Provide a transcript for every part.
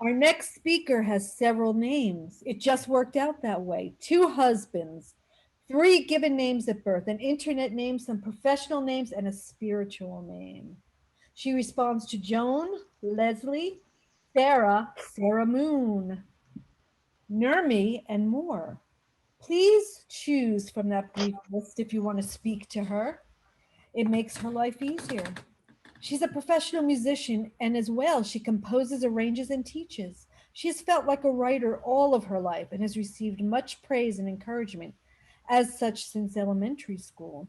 Our next speaker has several names. It just worked out that way. Two husbands, three given names at birth, an internet name, some professional names, and a spiritual name. She responds to Joan, Leslie, Sarah, Sarah Moon, Nurmi, and more. Please choose from that brief list if you want to speak to her. It makes her life easier. She's a professional musician, and as well, she composes, arranges, and teaches. She has felt like a writer all of her life and has received much praise and encouragement as such since elementary school.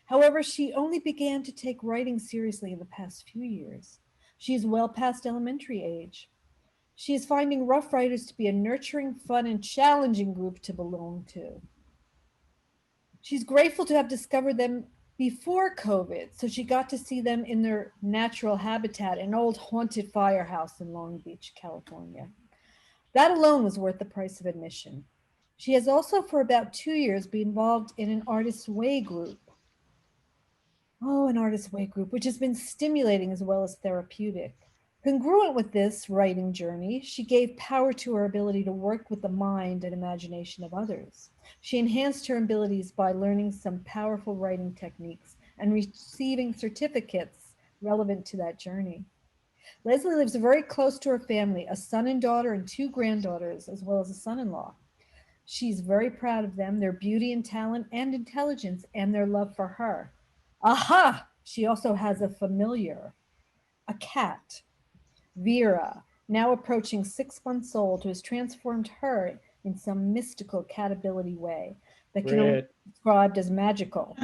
However, she only began to take writing seriously in the past few years. She is well past elementary age. She is finding Rough Riders to be a nurturing, fun, and challenging group to belong to. She's grateful to have discovered them before COVID, so she got to see them in their natural habitat, an old haunted firehouse in Long Beach, California. That alone was worth the price of admission. She has also, for about 2 years, been involved in an Artist's Way group. Oh, an Artist's Way group, which has been stimulating as well as therapeutic. Congruent with this writing journey, she gave power to her ability to work with the mind and imagination of others. She enhanced her abilities by learning some powerful writing techniques and receiving certificates relevant to that journey. Leslie lives very close to her family, a son and daughter and two granddaughters, as well as a son in law. She's very proud of them, their beauty and talent and intelligence, and their love for her. Aha! She also has a familiar, a cat, Vera, now approaching 6 months old, who has transformed her in some mystical cat ability way that can only Great. be described as magical.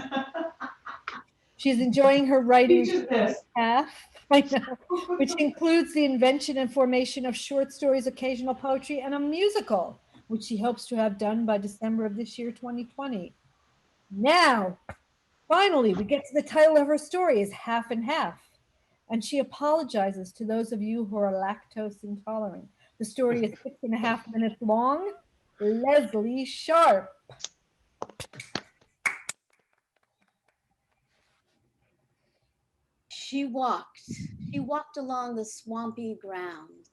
She's enjoying her writing Picture this. path, I know, which includes the invention and formation of short stories, occasional poetry, and a musical, which she hopes to have done by December of this year, 2020. Now, finally, we get to the title of her story is Half and Half. And she apologizes to those of you who are lactose intolerant. The story is 6.5 minutes long. Leslie Sharp. She walked. She walked along the swampy ground.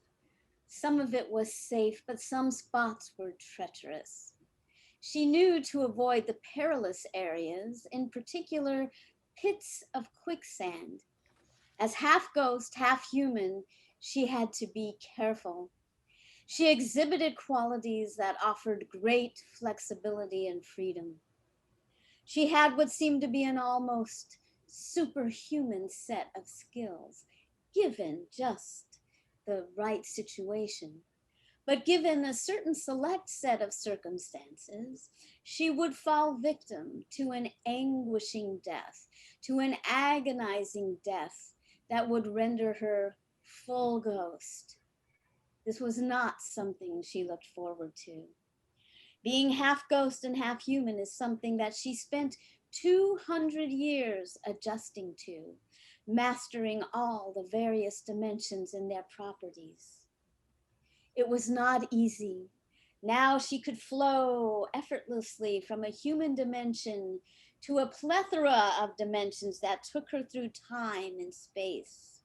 Some of it was safe, but some spots were treacherous. She knew to avoid the perilous areas, in particular pits of quicksand. As half ghost, half human, she had to be careful. She exhibited qualities that offered great flexibility and freedom. She had what seemed to be an almost superhuman set of skills, given just the right situation. But given a certain select set of circumstances, she would fall victim to an anguishing death, to an agonizing death that would render her full ghost. This was not something she looked forward to. Being half ghost and half human is something that she spent 200 years adjusting to, mastering all the various dimensions and their properties. It was not easy. Now she could flow effortlessly from a human dimension to a plethora of dimensions that took her through time and space.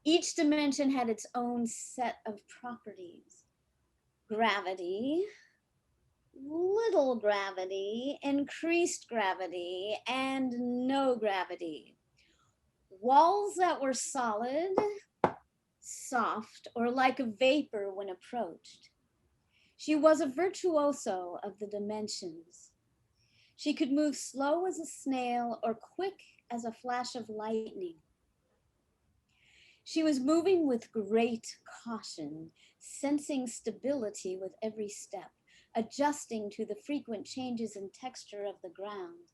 Each dimension had its own set of properties: gravity, little gravity, increased gravity, and no gravity. Walls that were solid, soft, or like a vapor when approached. She was a virtuoso of the dimensions. She could move slow as a snail or quick as a flash of lightning. She was moving with great caution, sensing stability with every step, adjusting to the frequent changes in texture of the ground,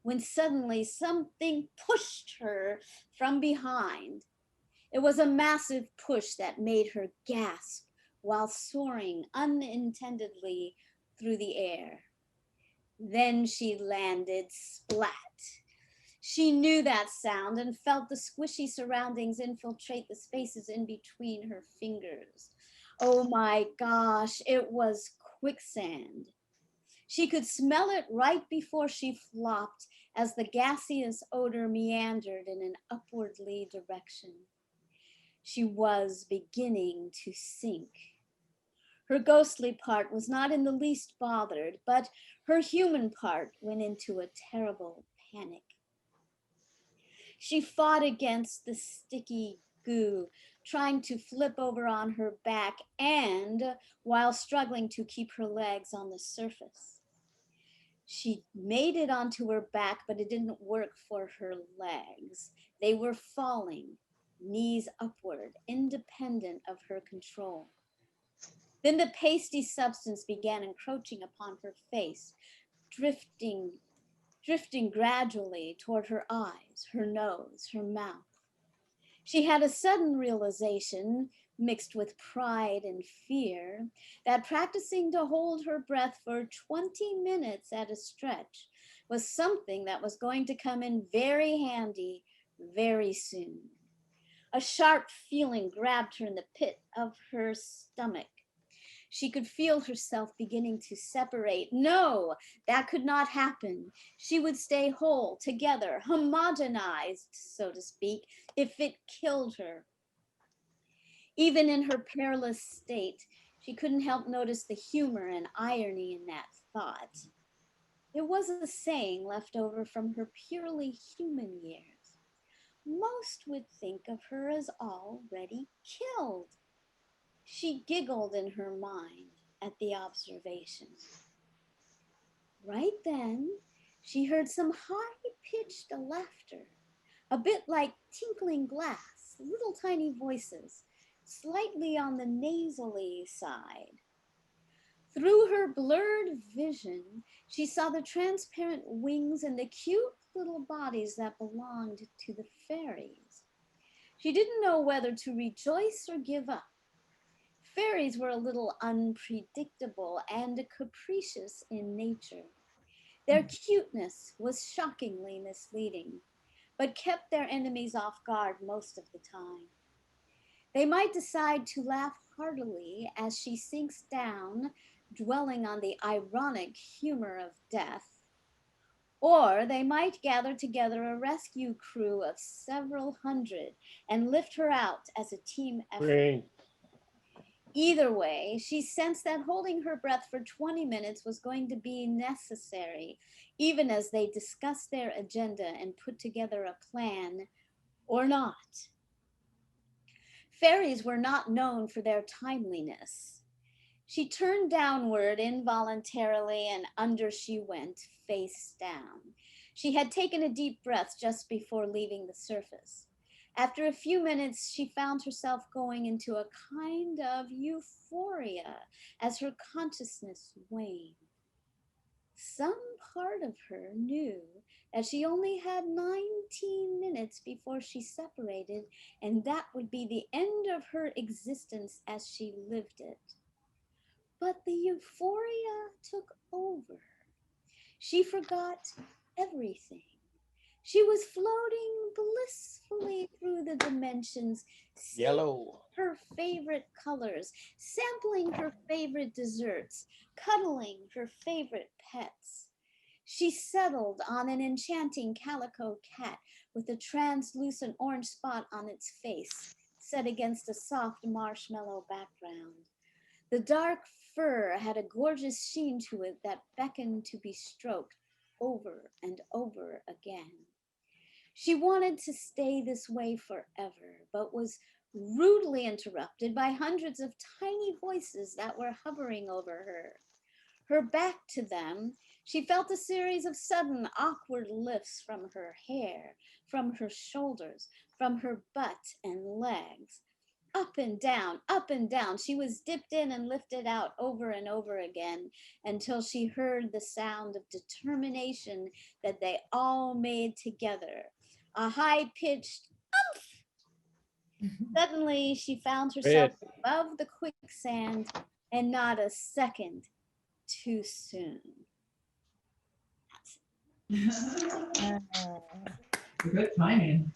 when suddenly something pushed her from behind. It was a massive push that made her gasp while soaring unintendedly through the air. Then she landed splat. She knew that sound and felt the squishy surroundings infiltrate the spaces in between her fingers. Oh my gosh, it was quicksand. She could smell it right before she flopped as the gaseous odor meandered in an upwardly direction. She was beginning to sink. Her ghostly part was not in the least bothered, but her human part went into a terrible panic. She fought against the sticky goo, trying to flip over on her back and while struggling to keep her legs on the surface. She made it onto her back, but it didn't work for her legs. They were falling, knees upward, independent of her control. Then the pasty substance began encroaching upon her face, drifting gradually toward her eyes, her nose, her mouth. She had a sudden realization, mixed with pride and fear, that practicing to hold her breath for 20 minutes at a stretch was something that was going to come in very handy very soon. A sharp feeling grabbed her in the pit of her stomach. She could feel herself beginning to separate. No, that could not happen. She would stay whole, together, homogenized, so to speak, if it killed her. Even in her perilous state, she couldn't help notice the humor and irony in that thought. There was a saying left over from her purely human years. Most would think of her as already killed. She giggled in her mind at the observation. Right then, she heard some high-pitched laughter, a bit like tinkling glass, little tiny voices, slightly on the nasally side. Through her blurred vision, she saw the transparent wings and the cute little bodies that belonged to the fairies. She didn't know whether to rejoice or give up. Fairies were a little unpredictable and capricious in nature. Their cuteness was shockingly misleading, but kept their enemies off guard most of the time. They might decide to laugh heartily as she sinks down, dwelling on the ironic humor of death, or they might gather together a rescue crew of several hundred and lift her out as a team effort. Great. Either way, she sensed that holding her breath for 20 minutes was going to be necessary, even as they discussed their agenda and put together a plan, or not. Fairies were not known for their timeliness. She turned downward involuntarily, and under she went, face down. She had taken a deep breath just before leaving the surface. After a few minutes, she found herself going into a kind of euphoria as her consciousness waned. Some part of her knew that she only had 19 minutes before she separated, and that would be the end of her existence as she lived it. But the euphoria took over. She forgot everything. She was floating blissfully through the dimensions, Yellow. her favorite colors, sampling her favorite desserts, cuddling her favorite pets. She settled on an enchanting calico cat with a translucent orange spot on its face, set against a soft marshmallow background. The dark fur had a gorgeous sheen to it that beckoned to be stroked over and over again. She wanted to stay this way forever, but was rudely interrupted by hundreds of tiny voices that were hovering over her. Her back to them, she felt a series of sudden awkward lifts from her hair, from her shoulders, from her butt and legs. Up and down, up and down. She was dipped in and lifted out over and over again until she heard the sound of determination that they all made together. A high-pitched umph. Suddenly, she found herself above the quicksand, and not a second too soon. That's it. Uh, Good timing.